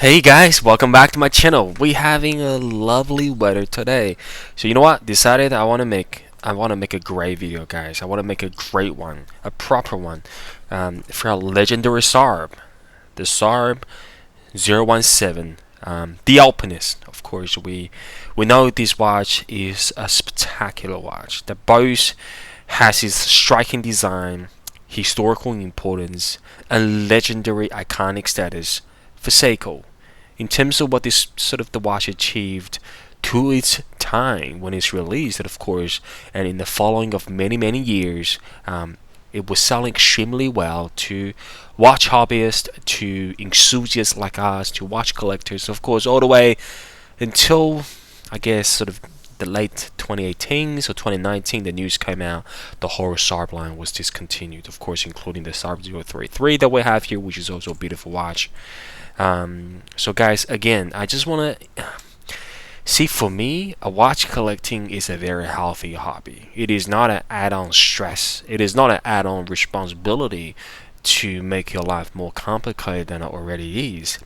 Hey guys, welcome back to my channel. We're having a lovely weather today. So you know what? Decided I want to make a great video, guys. I want to make a great one, a proper one, for a legendary SARB, the SARB017, the Alpinist. Of course, we know this watch is a spectacular watch that both has its striking design, historical importance, and legendary iconic status for Seiko in terms of what this sort of the watch achieved to its time when it's released, and of course, and in the following of many years, it was selling extremely well to watch hobbyists, to enthusiasts like us, to watch collectors, of course, all the way until I guess sort of the late 2018 or 2019. The news came out the whole SARB line was discontinued, of course, including the SARB033 that we have here, which is also a beautiful watch. So guys, again, I just want to see, for me, a watch collecting is a very healthy hobby. It is not an add-on stress. It is not an add-on responsibility to make your life more complicated than it already is.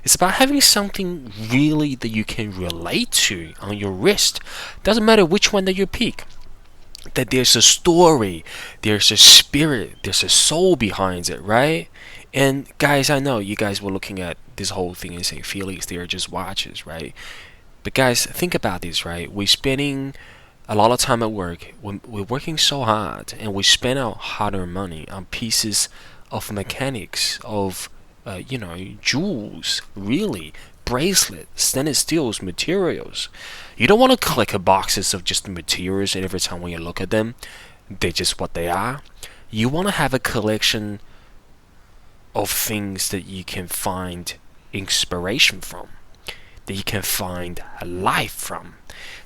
It's about having something really that you can relate to on your wrist. Doesn't matter which one that you pick. That there's a story, there's a spirit, there's a soul behind it, right? And guys, I know you guys were looking at this whole thing and saying, Felix, they are just watches, right? But guys, think about this, right? We're spending a lot of time at work. We're working so hard, and we spend our hard-earned money on pieces of mechanics, of jewels, really, bracelet, stainless steels, materials. You don't want to collect a boxes of just materials, and every time when you look at them, they're just what they are. You want to have a collection of things that you can find inspiration from, that you can find a life from,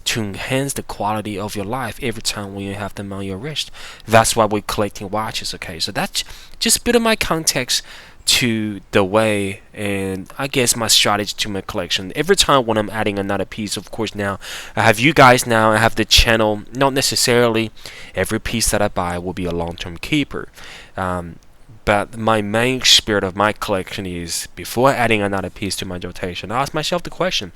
to enhance the quality of your life every time when you have them on your wrist. That's why we're collecting watches, okay? So that's just a bit of my context to the way, and I guess my strategy to my collection. Every time when I'm adding another piece, of course, now I have you guys, now I have the channel. Not necessarily every piece that I buy will be a long-term keeper. But my main spirit of my collection is, before adding another piece to my rotation, I ask myself the question: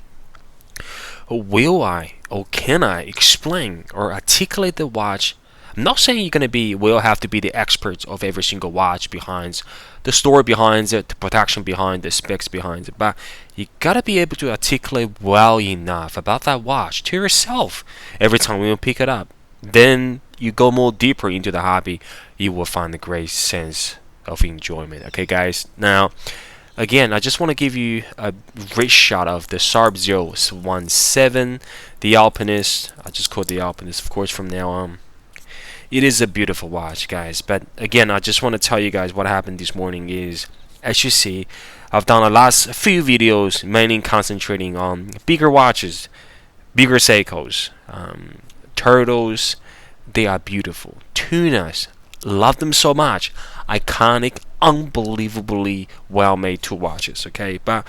will I or can I explain or articulate the watch? I'm not saying will have to be the expert of every single watch behind the story behind it, the protection behind, the specs behind it, but you gotta be able to articulate well enough about that watch to yourself every time you pick it up. Then you go more deeper into the hobby, you will find a great sense of enjoyment. Okay, guys. Now, again, I just want to give you a rich shot of the SARB017, the Alpinist. I just call it the Alpinist, of course, from now on. It is a beautiful watch, guys. But again, I just want to tell you guys what happened this morning is, as you see, I've done the last few videos mainly concentrating on bigger watches, bigger Seikos, turtles. They are beautiful. Tunas, love them so much. Iconic, unbelievably well-made two watches, okay? But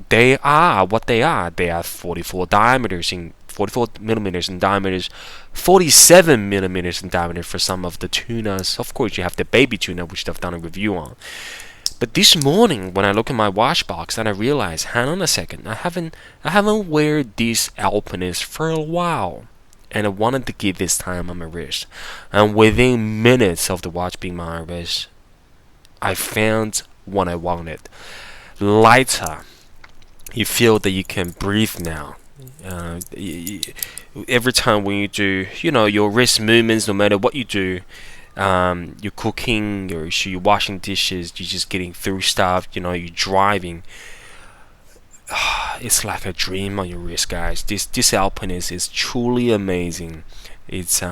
they are what they are. They are 44 diameters in 44 millimeters in diameters, 47 millimeters in diameter for some of the tunas. Of course, you have the baby tuna, which I've done a review on. But this morning, when I look at my watch box, and I realize, hang on a second, I haven't wear this Alpinist for a while, and I wanted to give this time on my wrist. And within minutes of the watch being on my wrist, I found what I wanted. Lighter. You feel that you can breathe now. Every time when you do, your wrist movements, no matter what you do, you're cooking or you're washing dishes, you're just getting through stuff, you're driving. It's like a dream on your wrist, guys. This Alpinist is truly amazing. It's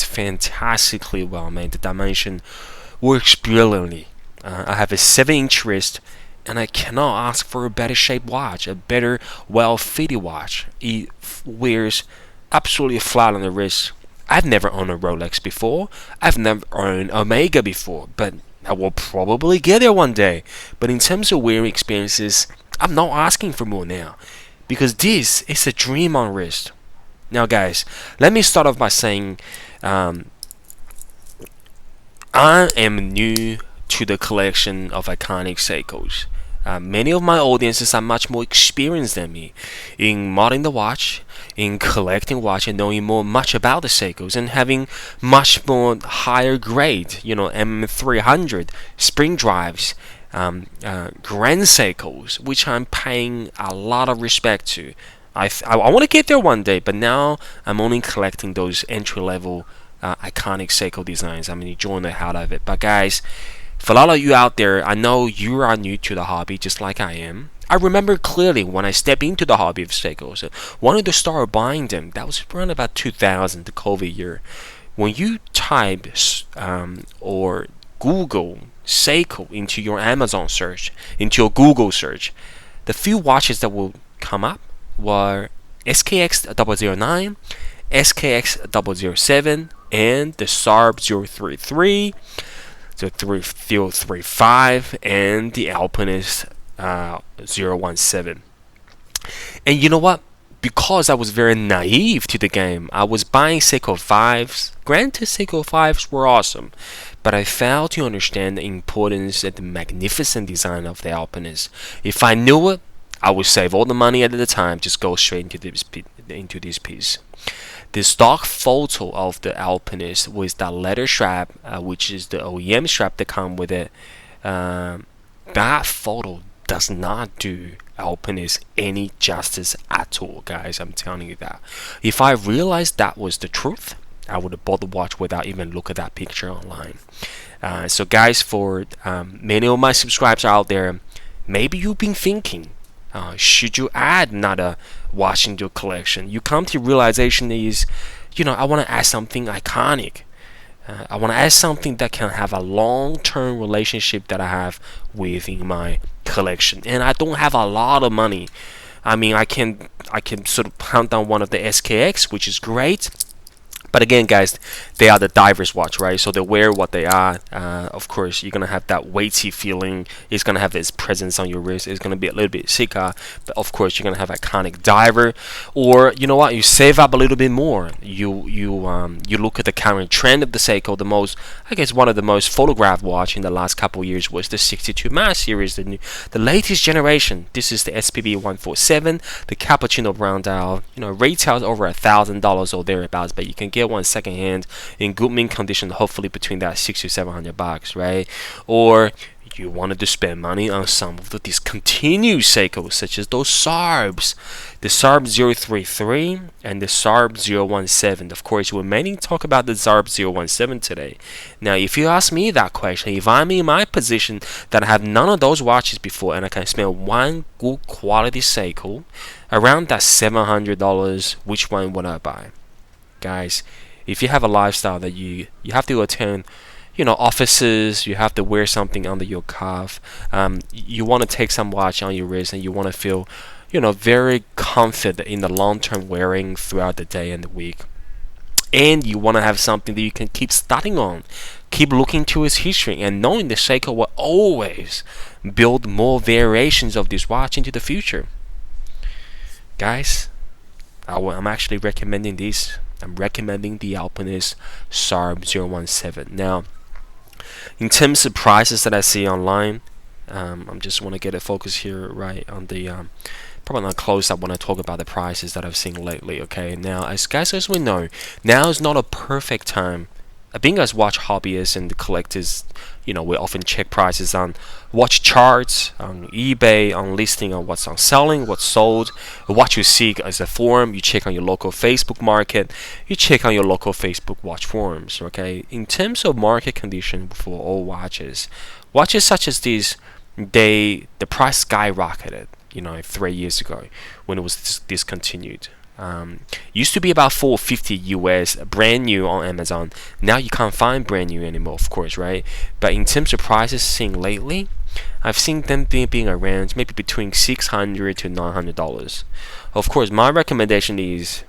fantastically well made. The dimension works brilliantly. I have a 7-inch wrist, and I cannot ask for a better shaped watch, a better well-fitted watch. It wears absolutely flat on the wrist. I've never owned a Rolex before. I've never owned Omega before, but I will probably get there one day. But in terms of wearing experiences, I'm not asking for more now, because this is a dream on wrist. Now, guys, let me start off by saying I am new to the collection of iconic Seikos. Many of my audiences are much more experienced than me in modding the watch, in collecting watch, and knowing much about the Seikos, and having much more higher grade, M300 spring drives, Grand Seikos, which I'm paying a lot of respect to. I want to get there one day, but now I'm only collecting those entry level iconic Seiko designs. I'm enjoying the hell out of it. But guys, for a lot of you out there, I know you are new to the hobby just like I am. I remember clearly when I stepped into the hobby of Seikos, wanted to start buying them. That was around about 2000, the COVID year. When you type or Google Seiko into your Amazon search, into your Google search, the few watches that will come up were SKX 009, SKX 007, and the SARB033, the 035, and the Alpinist 017. And you know what? Because I was very naive to the game, I was buying Seiko 5s. Granted, Seiko 5s were awesome, but I failed to understand the importance and the magnificent design of the Alpinist. If I knew it, I would save all the money at the time, just go straight into this piece. The stock photo of the Alpinist with that leather strap, which is the OEM strap that come with it, that photo does not do Alpinist any justice at all, guys. I'm telling you that. If I realized that was the truth, I would have bought the watch without even looking at that picture online. So guys, for many of my subscribers out there, maybe you've been thinking, should you add another watch into your collection? You come to realization is, I want to add something iconic. I want to add something that can have a long-term relationship that I have within my collection. And I don't have a lot of money. I mean, I can sort of hunt down one of the SKX, which is great. But again, guys, they are the diver's watch, right? So they wear what they are. Of course, you're gonna have that weighty feeling. It's gonna have its presence on your wrist. It's gonna be a little bit sicker, but of course, you're gonna have iconic diver. Or you know what? You save up a little bit more. You look at the current trend of the Seiko. One of the most photographed watch in the last couple of years was the 62 Mass series, the latest generation. This is the SPB 147, the cappuccino brown dial. Retails over $1,000 or thereabouts, but you can get one second hand in good mint condition, hopefully between that $600 to $700, right? Or you wanted to spend money on some of the discontinued Seikos, such as those SARBs, the SARB033 and the SARB017. Of course, we're mainly talk about the SARB017 today. Now, if you ask me that question, if I'm in my position that I have none of those watches before and I can spend one good quality Seiko around that $700, which one would I buy? Guys, if you have a lifestyle that you have to attend offices, you have to wear something under your cuff, you want to take some watch on your wrist, and you want to feel very confident in the long-term wearing throughout the day and the week, and you want to have something that you can keep starting on, keep looking to its history, and knowing the Seiko will always build more variations of this watch into the future. Guys, I'm actually recommending this. I'm recommending the Alpinist SARB017. Now, in terms of prices that I see online, I just want to get a focus here right on the probably not close up when I talk about the prices that I've seen lately. Okay, now as we know, now is not a perfect time. Being as watch hobbyists and collectors, we often check prices on watch charts, on eBay, on listing, on what's on selling, what's sold, what you seek as a forum. You check on your local Facebook market, you check on your local Facebook watch forums. Okay, in terms of market condition for all watches such as these, the price skyrocketed. 3 years ago when it was discontinued. Used to be about $450 US, brand new on Amazon. Now you can't find brand new anymore, of course, right? But in terms of prices seen lately, I've seen them being around maybe between $600 to $900. Of course, my recommendation is,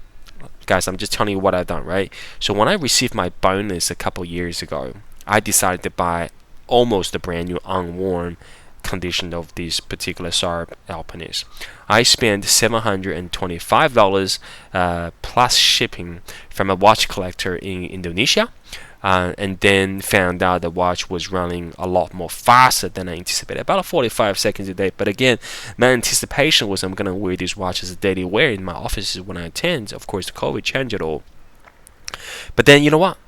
guys, I'm just telling you what I've done, right? So when I received my bonus a couple years ago, I decided to buy almost a brand new unworn condition of this particular SARB Alpinist. I spent $725 plus shipping from a watch collector in Indonesia. and then found out the watch was running a lot more faster than I anticipated, about 45 seconds a day. But again, my anticipation was I'm gonna wear this watch as a daily wear in my offices when I attend. Of course, the COVID changed it all. But then you know what?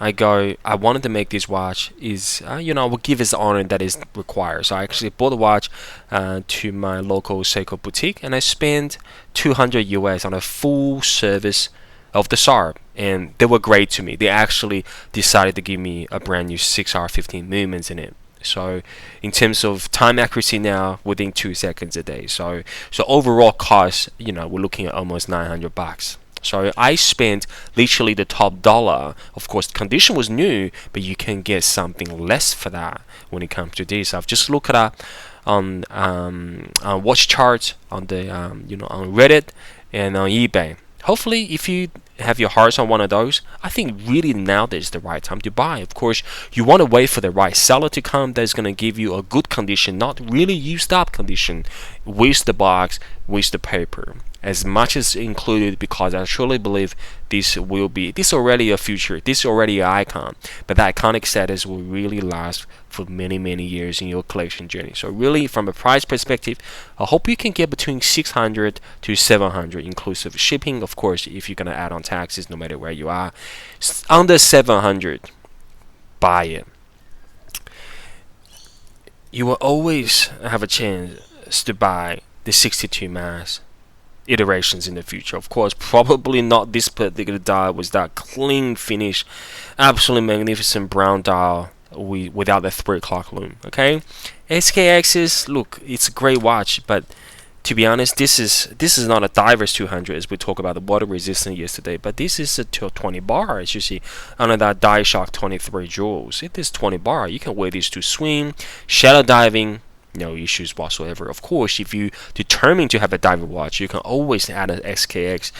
I wanted to make this watch is, I will give it the honor that is required. So I actually bought a watch to my local Seiko boutique, and I spent 200 US on a full service of the SARB, and they were great to me. They actually decided to give me a brand new 6-hour 15 movements in it. So in terms of time accuracy now, within 2 seconds a day. So overall cost, we're looking at almost $900. So I spent literally the top dollar. Of course, the condition was new, but you can get something less for that when it comes to this. I've just looked it up on watch charts, on the on Reddit and on eBay. Hopefully, if you have your hearts on one of those, I think really now is the right time to buy. Of course, you want to wait for the right seller to come that's going to give you a good condition, not really used up condition, with the box, with the paper, as much as included, because I truly believe this already a future, this already an icon, but that iconic status will really last for many years in your collection journey. So really, from a price perspective, I hope you can get between 600 to 700 inclusive shipping. Of course, if you're gonna add on taxes, no matter where you are, under 700, buy it. You will always have a chance to buy the 62 mass iterations in the future. Of course, probably not this particular dial with that clean finish, absolutely magnificent brown dial without the 3 o'clock lume. Okay, SKXs, look, it's a great watch, but to be honest, this is not a diver's 200 as we talked about the water resistant yesterday, but this is a 20 bar, as you see under that DieShock 23 jewels. It is 20 bar. You can wear this to swim, shadow diving, no issues whatsoever. Of course, if you determine to have a diver watch, you can always add an SKX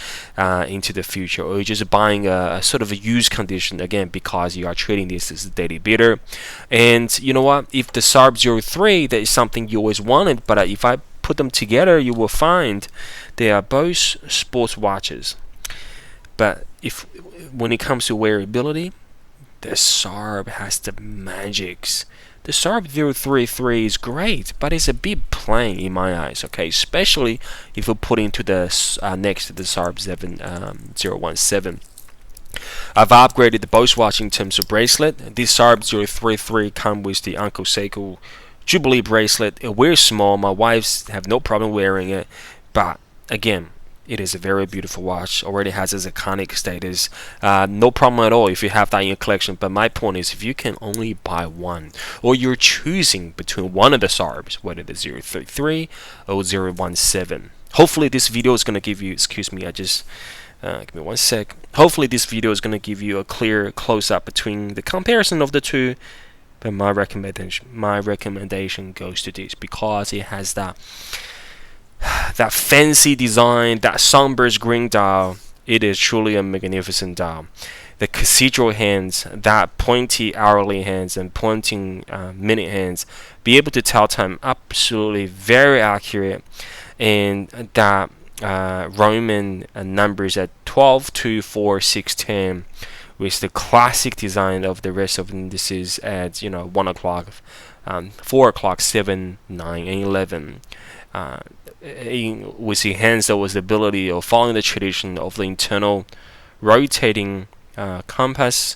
into the future, or you're just buying a sort of a used condition again because you are treating this as a daily beater. And you know what? If the SARB003, that is something you always wanted, but if I put them together, you will find they are both sports watches. But when it comes to wearability, the SARB has the magics. The SARB033 is great, but it's a bit plain in my eyes, okay? Especially if you put into the next to the SARB017. I've upgraded the Bose watch in terms of bracelet. This SARB033 comes with the Uncle Seiko Jubilee bracelet. It wears small. My wives have no problem wearing it, but again, it is a very beautiful watch. Already has its iconic status. No problem at all if you have that in your collection. But my point is, if you can only buy one, or you're choosing between one of the SARBs, whether the 033 or 017. Hopefully this video is going to give you, excuse me, give me one sec. Hopefully this video is going to give you a clear close-up between the comparison of the two. But my recommendation goes to this because it has that fancy design, that sunburst green dial. It is truly a magnificent dial. The cathedral hands, that pointy hourly hands and pointing minute hands, be able to tell time absolutely very accurate, and that Roman numbers at 12, 2, 4, 6, 10, with the classic design of the rest of the indices at 1 o'clock, 4 o'clock, 7, 9, and 11. With the hands, there was the ability of following the tradition of the internal rotating compass.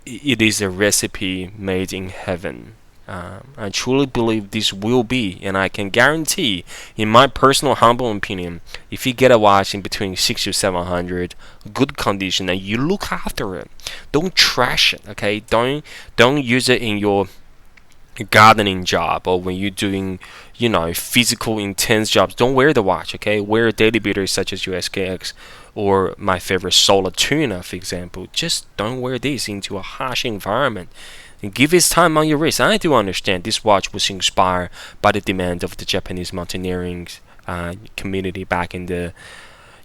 It is a recipe made in heaven. I truly believe this will be, and I can guarantee, in my personal humble opinion, if you get a watch in between 600 to 700, good condition, and you look after it, don't trash it. Okay, don't use it in your gardening job, or when you're doing physical intense jobs. Don't wear the watch. Okay, wear a daily beater such as your SKX or my favorite Solar Tuna, for example. Just don't wear this into a harsh environment, and give it time on your wrist. I do understand this watch was inspired by the demand of the Japanese mountaineering community back in the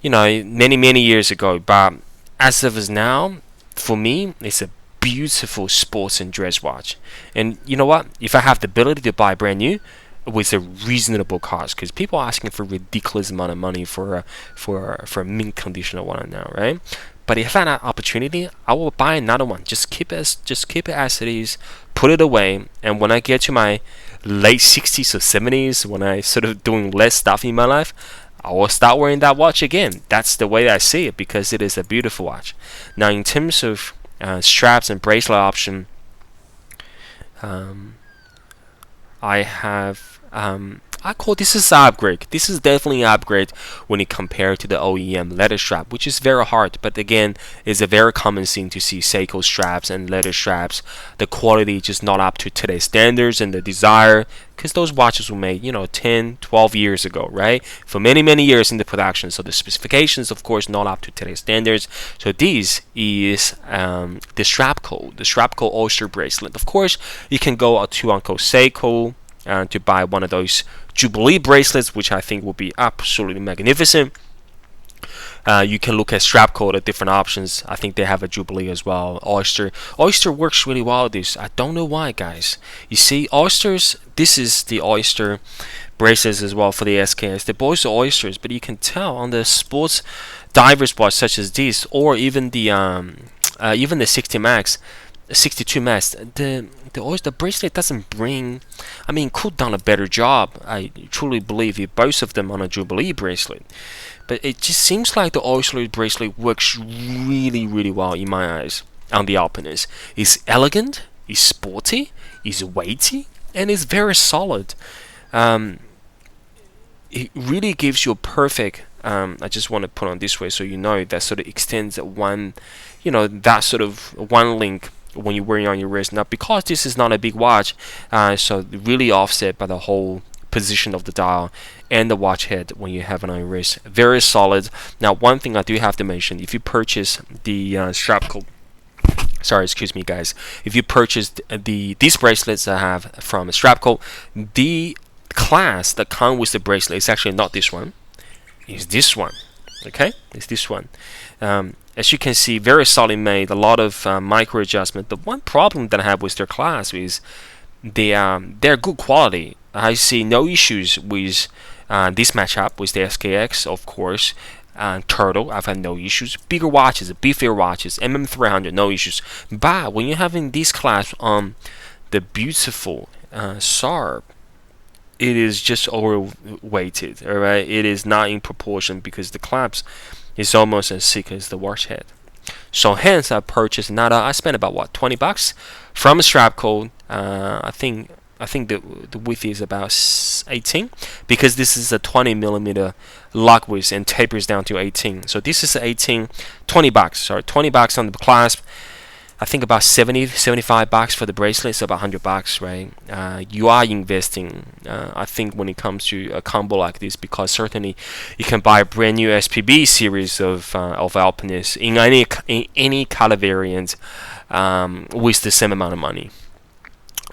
many years ago, but as of now, for me, it's a beautiful sports and dress watch. And you know what? If I have the ability to buy brand new, with a reasonable cost, because people are asking for ridiculous amount of money for a mint condition one now, right? But if I had an opportunity, I will buy another one. Just keep it as it is, put it away, and when I get to my late 60s or 70s, when I sort of doing less stuff in my life, I will start wearing that watch again. That's the way I see it, because it is a beautiful watch. Now, in terms of straps and bracelet option, I have I call this is an upgrade. This is definitely an upgrade when you compare to the OEM leather strap, which is very hard. But again, it's a very common thing to see Seiko straps and leather straps. The quality just not up to today's standards and the desire, because those watches were made, 10, 12 years ago, right? For many, many years in the production. So the specifications, of course, not up to today's standards. So this is the Strapco Oyster bracelet. Of course, you can go to Uncle Seiko to buy one of those Jubilee bracelets, which I think will be absolutely magnificent. You can look at Strapco, the different options. I think they have a Jubilee as well. Oyster works really well with this. I don't know why, guys. You see, Oysters, this is the Oyster bracelets as well for the SKS. They're both oysters, but you can tell on the sports divers watch such as this, or even the 60 Max, 62 Max, the bracelet doesn't bring, could done a better job. I truly believe it, both of them on a Jubilee bracelet. But it just seems like the Oyster bracelet works really, really well in my eyes on the Alpinist. It's elegant, it's sporty, it's weighty, and it's very solid. It really gives you a perfect, I just want to put on this way so you know, that sort of extends one, that sort of one link when you're wearing on your wrist. Now, because this is not a big watch, so really offset by the whole position of the dial and the watch head when you have it on your wrist. Very solid. Now, one thing I do have to mention, if you purchase the Strapco, sorry, excuse me, guys, if you purchase these bracelets I have from Strapco, the class that comes with the bracelet is actually not this one. It's this one. Okay, it's this one. As you can see, very solid made, a lot of micro adjustment. The one problem that I have with their class is they're good quality. I see no issues with this matchup with the SKX, of course. Turtle, I've had no issues. Bigger watches, beefier watches, MM300, no issues. But when you're having this class on the beautiful SARB, it is just overweighted. All right, it is not in proportion, because the clamps is almost as thick as the watch head. So hence I purchased another. I spent about $20 from Strapco. I think the width is about 18, because this is a 20mm lock width and tapers down to 18. So this is 18, $20. Sorry, $20 on the clasp. I think about $75 for the bracelet, so about $100, right? You are investing, I think, when it comes to a combo like this, because certainly you can buy a brand new SPB series of Alpinist in any color variant with the same amount of money,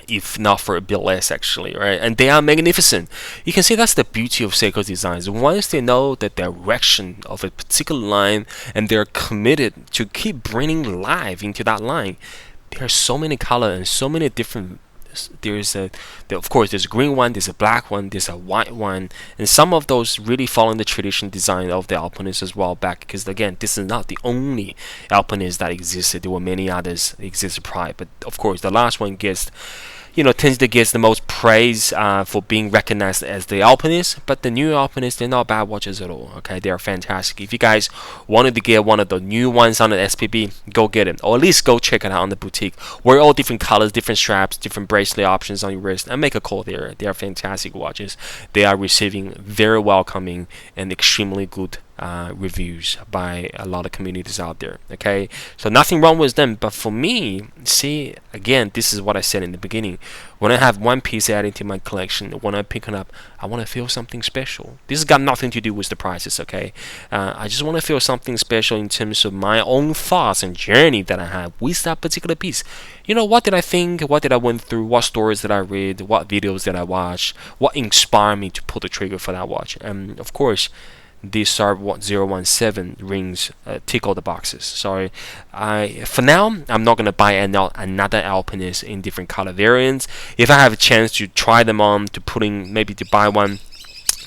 if not for a bit less, actually, right? And they are magnificent. You can see that's the beauty of Seiko designs. Once they know the direction of a particular line and they're committed to keep bringing life into that line, there are so many colors and so many different. Of course, there's a green one, there's a black one, there's a white one, and some of those really follow the tradition design of the Alpinist as well back, because again, this is not the only Alpinist that existed. There were many others that existed prior, but of course the last one tends to get the most praise for being recognized as the Alpinist. But the new Alpinist, they're not bad watches at all. Okay, they are fantastic. If you guys wanted to get one of the new ones on the SPB, go get it, or at least go check it out on the boutique. Wear all different colors, different straps, different bracelet options on your wrist, and make a call there. They are fantastic watches. They are receiving very welcoming and extremely good reviews by a lot of communities out there. Okay, so nothing wrong with them, but for me, see, again, this is what I said in the beginning. When I have one piece added to my collection, when I pick it up, I want to feel something special. This has got nothing to do with the prices. Okay, I just want to feel something special in terms of my own thoughts and journey that I have with that particular piece. What did I think? What did I went through? What stories did I read? What videos did I watch? What inspired me to pull the trigger for that watch? And of course, this SARB017 rings tick all the boxes. So for now, I'm not gonna buy another Alpinist in different color variants. If I have a chance to try them on, maybe to buy one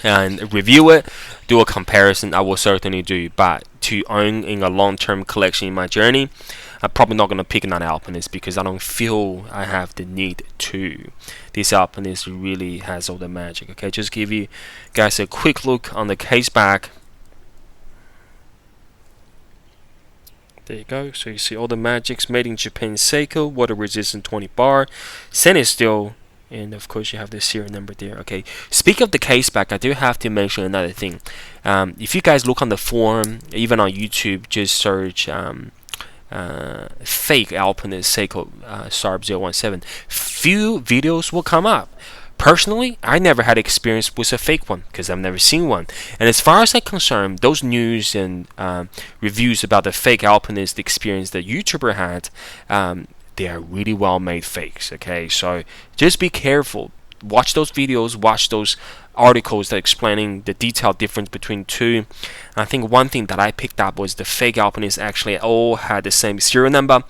and review it, do a comparison, I will certainly do. But to own in a long-term collection in my journey, I'm probably not gonna pick another Alpinist because I don't feel I have the need to. This Alpinist really has all the magic. Okay, just give you guys a quick look on the case back. There you go. So you see all the magics. Made in Japan Seiko, water resistant 20 bar, stainless steel, and of course you have the serial number there. Okay, speak of the case back, I do have to mention another thing. If you guys look on the forum, even on YouTube, just search fake Alpinist Seiko SARB017, few videos will come up. Personally, I never had experience with a fake one because I've never seen one. And as far as I'm concerned, those news and reviews about the fake Alpinist experience that YouTuber had, they are really well made fakes. Okay, so just be careful. Watch those videos, watch those articles that explaining the detailed difference between two. I think one thing that I picked up was the fake Alpinists actually all had the same serial number.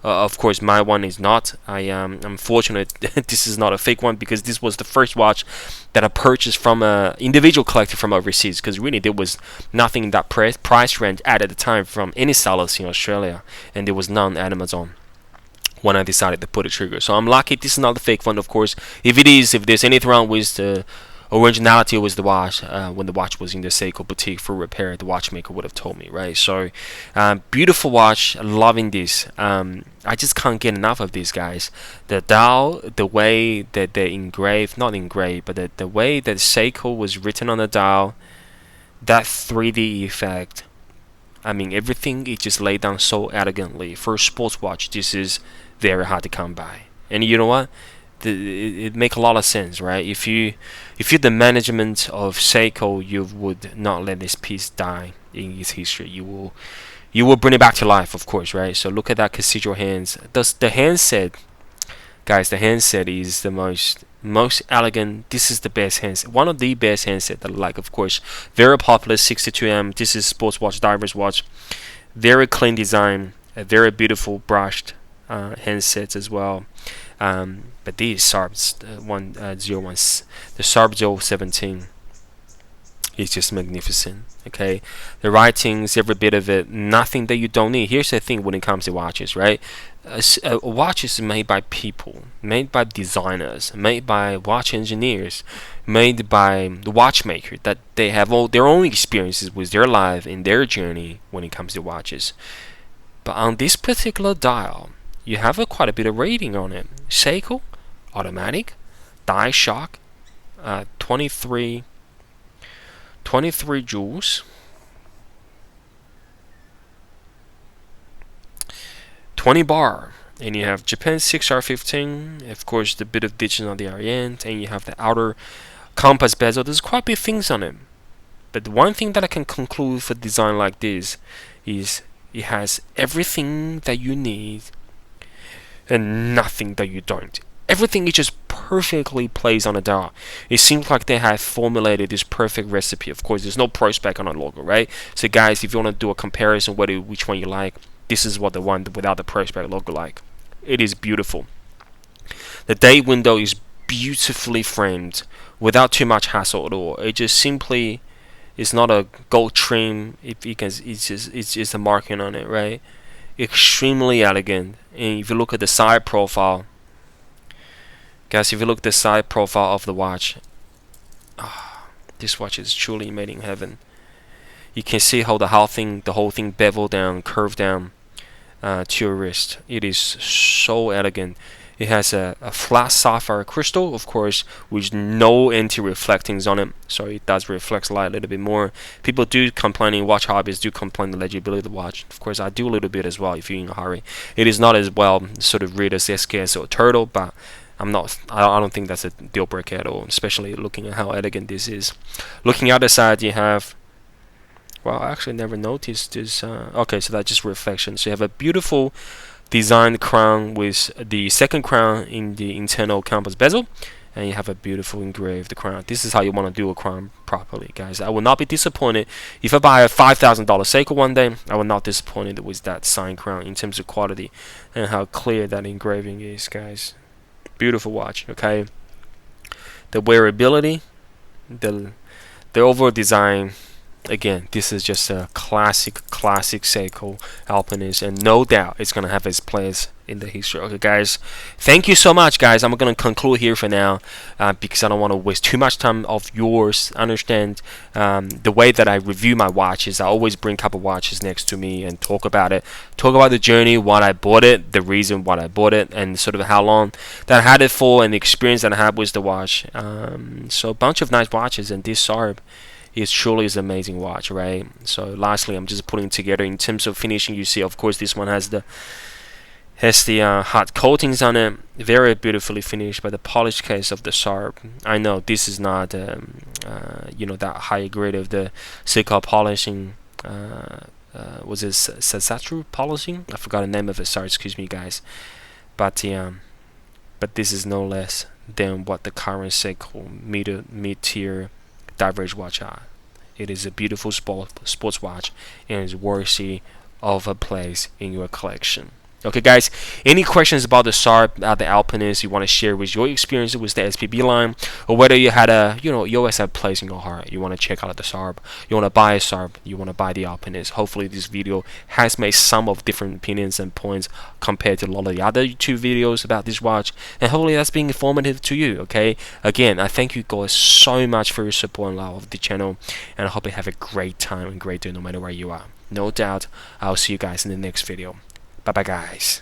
Of course, my one is not. I'm fortunate this is not a fake one because this was the first watch that I purchased from an individual collector from overseas, because really there was nothing in that price range at the time from any sellers in Australia, and there was none at Amazon when I decided to put a trigger. So I'm lucky this is not the fake one. Of course, if there's anything wrong with the originality was the watch, when the watch was in the Seiko boutique for repair, the watchmaker would have told me, right? So beautiful watch, loving this. I just can't get enough of these guys. The dial, the way that they not engraved, but the way that Seiko was written on the dial, that 3D effect, I mean, everything is just laid down so elegantly. For a sports watch, this is very hard to come by. And you know what? It makes a lot of sense, right? If you're the management of Seiko, you would not let this piece die in its history. You will bring it back to life, of course, right? So look at that cathedral hands. The handset, guys, the handset is the most elegant. This is the best handset, one of the best handset that I like. Of course, very popular 62M. This is sports watch, divers watch. Very clean design, a very beautiful brushed handsets as well. But these SARBs, the SARB017 is just magnificent. Okay, the writings, every bit of it, nothing that you don't need. Here's the thing when it comes to watches, right? A watch is made by people, made by designers, made by watch engineers, made by the watchmaker, that they have all their own experiences with their life and their journey when it comes to watches. But on this particular dial, you have quite a bit of rating on it. Seiko, automatic, die shock, 23 joules, 20 bar, and you have Japan 6R15, of course the bit of ditching on the end, and you have the outer compass bezel. There's quite big things on it. But the one thing that I can conclude for design like this is it has everything that you need and nothing that you don't. Everything is just perfectly placed on a dial. It seems like they have formulated this perfect recipe. Of course, there's no price spec on a logo, right? So guys, if you want to do a comparison which one you like, this is what the one without the price spec logo like. It is beautiful. The day window is beautifully framed without too much hassle at all. It just simply is not a gold trim. It's just a marking on it, right? Extremely elegant. And if you look at the side profile, guys, if you look at the side profile of the watch, this watch is truly made in heaven. You can see how the whole thing bevel down, curve down to your wrist. It is so elegant. It has a flat sapphire crystal, of course, with no anti-reflectings on it, so it does reflect light a little bit more. People do complain, watch hobbyists do complain the legibility of the watch. Of course, I do a little bit as well if you're in a hurry. It is not as well sort of read as SKS or Turtle, but I don't think that's a deal breaker at all, especially looking at how elegant this is. Looking at the side, you have, well, I actually never noticed this. Okay, so that's just reflection. So you have a beautiful designed crown with the second crown in the internal compass bezel, and you have a beautiful engraved crown. This is how you want to do a crown properly, guys. I will not be disappointed if I buy a $5,000 Seiko one day. I will not disappointed with that signed crown in terms of quality and how clear that engraving is, guys. Beautiful watch. Okay, the wearability, the overall design. Again, this is just a classic Seiko Alpinist, and no doubt it's gonna have its place in the history. Okay, guys, thank you so much, guys. I'm gonna conclude here for now because I don't want to waste too much time of yours. Understand the way that I review my watches. I always bring a couple watches next to me and talk about it. Talk about the journey, why I bought it, the reason why I bought it, and sort of how long that I had it for, and the experience that I had with the watch. So a bunch of nice watches, and this SARB is truly is an amazing watch, right? So lastly, I'm just putting together in terms of finishing. You see, of course, this one has the hard coatings on it, very beautifully finished by the polished case of the SARB. I know this is not that higher grade of the Seiko polishing. Was it Sasatru polishing? I forgot the name of it. Sorry, excuse me, guys. But this is no less than what the current Seiko mid-tier diverge watch are. It is a beautiful sports watch and is worthy of a place in your collection. Okay, guys, any questions about the SARB, the Alpinist, you want to share with your experience with the SPB line, or whether you had you always have a place in your heart, you want to check out the SARB, you want to buy a SARB, you want to buy the Alpinist. Hopefully this video has made some of different opinions and points compared to a lot of the other YouTube videos about this watch, and hopefully that's being informative to you. Okay, again, I thank you guys so much for your support and love of the channel, and I hope you have a great time and great day no matter where you are. No doubt I'll see you guys in the next video. Bye bye, guys.